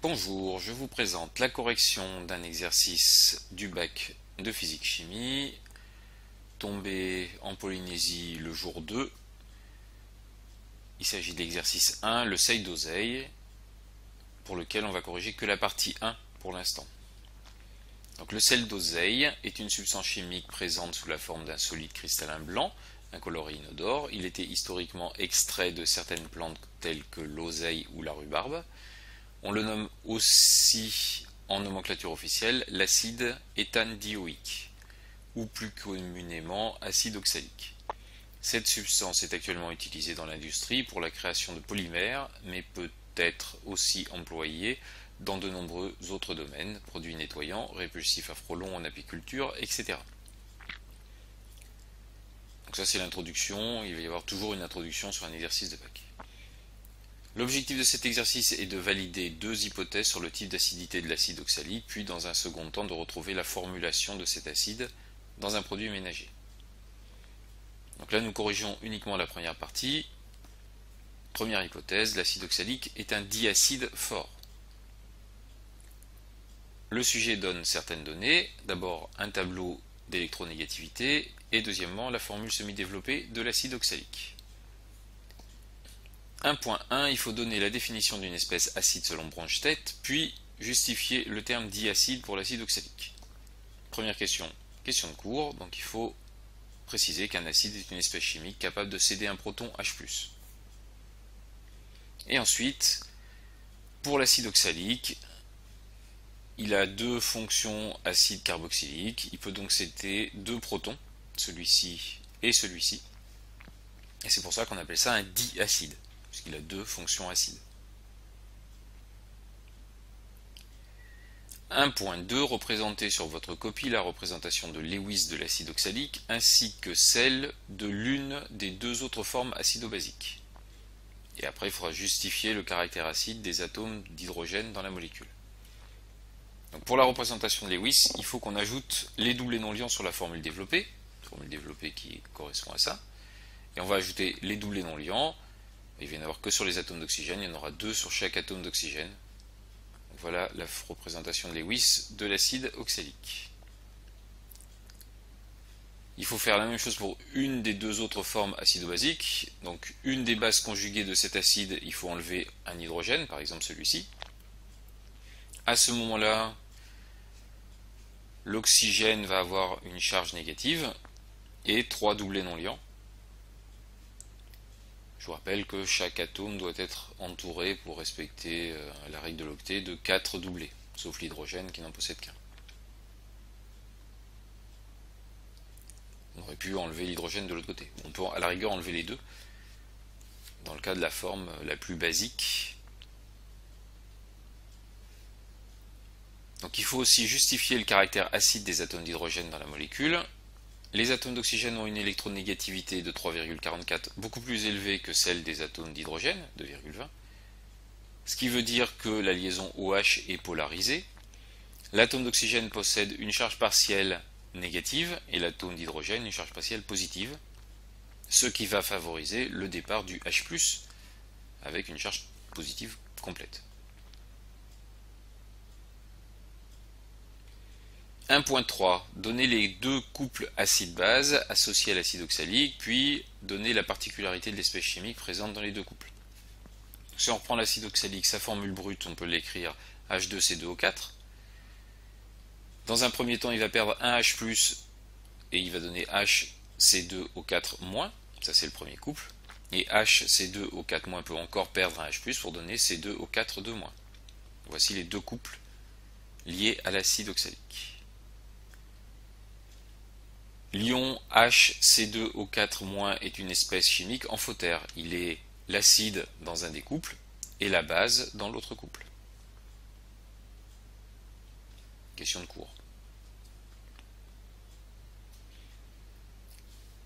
Bonjour, je vous présente la correction d'un exercice du bac de physique-chimie tombé en Polynésie le jour 2. Il s'agit de l'exercice 1, le seuil d'oseille, pour lequel on va corriger que la partie 1 pour l'instant. Donc le sel d'oseille est une substance chimique présente sous la forme d'un solide cristallin blanc, incolore et inodore. Il était historiquement extrait de certaines plantes telles que l'oseille ou la rhubarbe. On le nomme aussi, en nomenclature officielle, l'acide éthane-dioïque, ou plus communément acide oxalique. Cette substance est actuellement utilisée dans l'industrie pour la création de polymères, mais peut être aussi employée dans de nombreux autres domaines, produits nettoyants, répulsifs à frelons en apiculture, etc. Donc ça c'est l'introduction, il va y avoir toujours une introduction sur un exercice de bac. L'objectif de cet exercice est de valider deux hypothèses sur le type d'acidité de l'acide oxalique, puis dans un second temps de retrouver la formulation de cet acide dans un produit ménager. Donc là nous corrigeons uniquement la première partie. Première hypothèse, l'acide oxalique est un diacide fort. Le sujet donne certaines données, d'abord un tableau d'électronégativité et deuxièmement la formule semi-développée de l'acide oxalique. 1.1, il faut donner la définition d'une espèce acide selon Bronsted, puis justifier le terme diacide pour l'acide oxalique. Première question, question de cours, donc il faut préciser qu'un acide est une espèce chimique capable de céder un proton H+. Et ensuite, pour l'acide oxalique, il a deux fonctions acide carboxylique, il peut donc céder deux protons, celui-ci et celui-ci, et c'est pour ça qu'on appelle ça un diacide, puisqu'il a deux fonctions acides. 1.2, représentez sur votre copie la représentation de Lewis de l'acide oxalique ainsi que celle de l'une des deux autres formes acido-basiques. Et après, il faudra justifier le caractère acide des atomes d'hydrogène dans la molécule. Donc pour la représentation de Lewis, il faut qu'on ajoute les doublés non-liants sur la formule développée qui correspond à ça. Et on va ajouter les doublés non-liants. Il va y en avoir que sur les atomes d'oxygène, il y en aura deux sur chaque atome d'oxygène. Voilà la représentation de Lewis de l'acide oxalique. Il faut faire la même chose pour une des deux autres formes acido-basiques. Donc une des bases conjuguées de cet acide, il faut enlever un hydrogène, par exemple celui-ci. À ce moment-là, l'oxygène va avoir une charge négative et trois doublés non-liants. Je vous rappelle que chaque atome doit être entouré, pour respecter la règle de l'octet, de 4 doublés, sauf l'hydrogène qui n'en possède qu'un. On aurait pu enlever l'hydrogène de l'autre côté. On peut à la rigueur enlever les deux, dans le cas de la forme la plus basique. Donc il faut aussi justifier le caractère acide des atomes d'hydrogène dans la molécule. Les atomes d'oxygène ont une électronégativité de 3,44, beaucoup plus élevée que celle des atomes d'hydrogène, 2,20. Ce qui veut dire que la liaison OH est polarisée. L'atome d'oxygène possède une charge partielle négative et l'atome d'hydrogène une charge partielle positive, ce qui va favoriser le départ du H+, avec une charge positive complète. 1.3. Donner les deux couples acide-base associés à l'acide oxalique, puis donner la particularité de l'espèce chimique présente dans les deux couples. Si on reprend l'acide oxalique, sa formule brute, on peut l'écrire H2C2O4. Dans un premier temps, il va perdre un H+, et il va donner HC2O4-, ça c'est le premier couple. Et HC2O4- peut encore perdre un H+, pour donner C2O4-2-. Voici les deux couples liés à l'acide oxalique. L'ion HC2O4- est une espèce chimique amphotère. Il est l'acide dans un des couples et la base dans l'autre couple. Question de cours.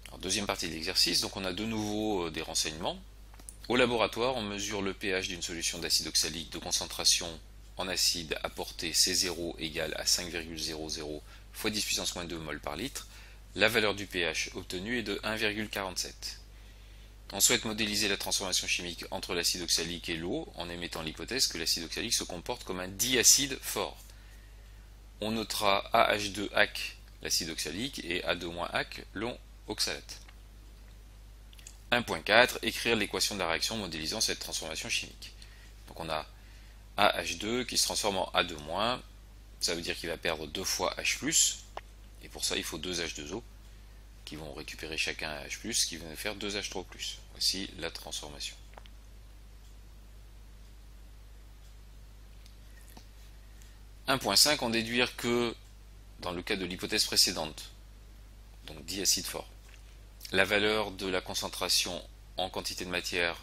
Alors, deuxième partie de l'exercice, donc on a de nouveau des renseignements. Au laboratoire, on mesure le pH d'une solution d'acide oxalique de concentration en acide apporté C0 égale à 5,00 fois 10 puissance moins 2 mol par litre. La valeur du pH obtenue est de 1,47. On souhaite modéliser la transformation chimique entre l'acide oxalique et l'eau en émettant l'hypothèse que l'acide oxalique se comporte comme un diacide fort. On notera AH2AC l'acide oxalique et A2-AC l'eau oxalate. 1.4. Écrire l'équation de la réaction modélisant cette transformation chimique. Donc on a AH2 qui se transforme en A2-, ça veut dire qu'il va perdre 2 fois H+, et pour ça il faut 2 H2O qui vont récupérer chacun un H+, qui vont faire 2 H3+. Voici la transformation. « 1.5. En déduire que, dans le cas de l'hypothèse précédente, donc diacide fort, la valeur de la concentration en quantité de matière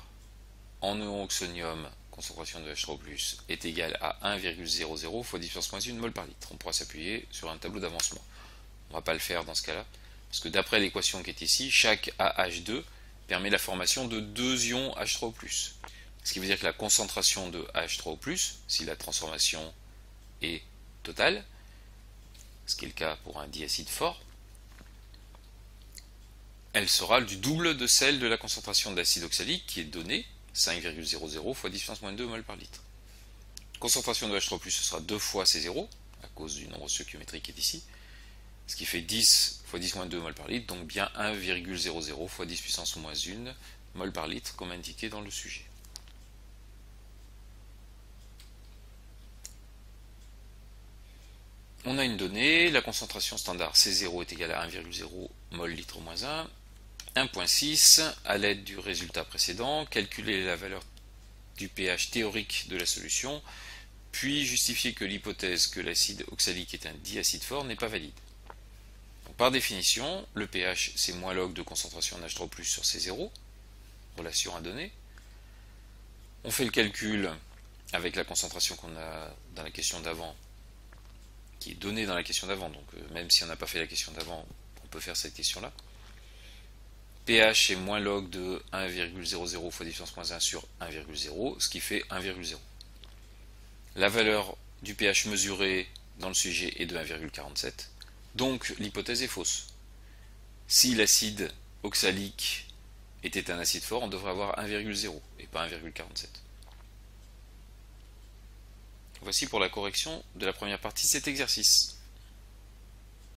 en ion oxonium, concentration de H3+, est égale à 1,00 fois 10 puissance moins 1 mol par litre. On pourra s'appuyer sur un tableau d'avancement. On ne va pas le faire dans ce cas-là, parce que d'après l'équation qui est ici, chaque AH2 permet la formation de 2 ions H3+. Ce qui veut dire que la concentration de H3+, si la transformation est totale, ce qui est le cas pour un diacide fort, elle sera du double de celle de la concentration d'acide oxalique qui est donnée, 5,00 fois 10 puissance moins 2 mol par litre. Concentration de H3+, ce sera 2 fois C0, à cause du nombre stoichiométrique qui est ici, ce qui fait 10 fois 10 moins 2 mol par litre, donc bien 1,00 fois 10 puissance moins 1 mol par litre, comme indiqué dans le sujet. On a une donnée, la concentration standard C0 est égale à 1,0 mol litre moins 1. 1.6, à l'aide du résultat précédent, calculer la valeur du pH théorique de la solution, puis justifier que l'hypothèse que l'acide oxalique est un diacide fort n'est pas valide. Donc, par définition, le pH c'est moins log de concentration en H3+ sur C0, relation à donner. On fait le calcul avec la concentration qu'on a dans la question d'avant, qui est donnée dans la question d'avant, donc même si on n'a pas fait la question d'avant, on peut faire cette question-là. pH est moins log de 1,00 fois 10 puissance moins 1 sur 1,0, ce qui fait 1,0. La valeur du pH mesuré dans le sujet est de 1,47, donc l'hypothèse est fausse. Si l'acide oxalique était un acide fort, on devrait avoir 1,0 et pas 1,47. Voici pour la correction de la première partie de cet exercice.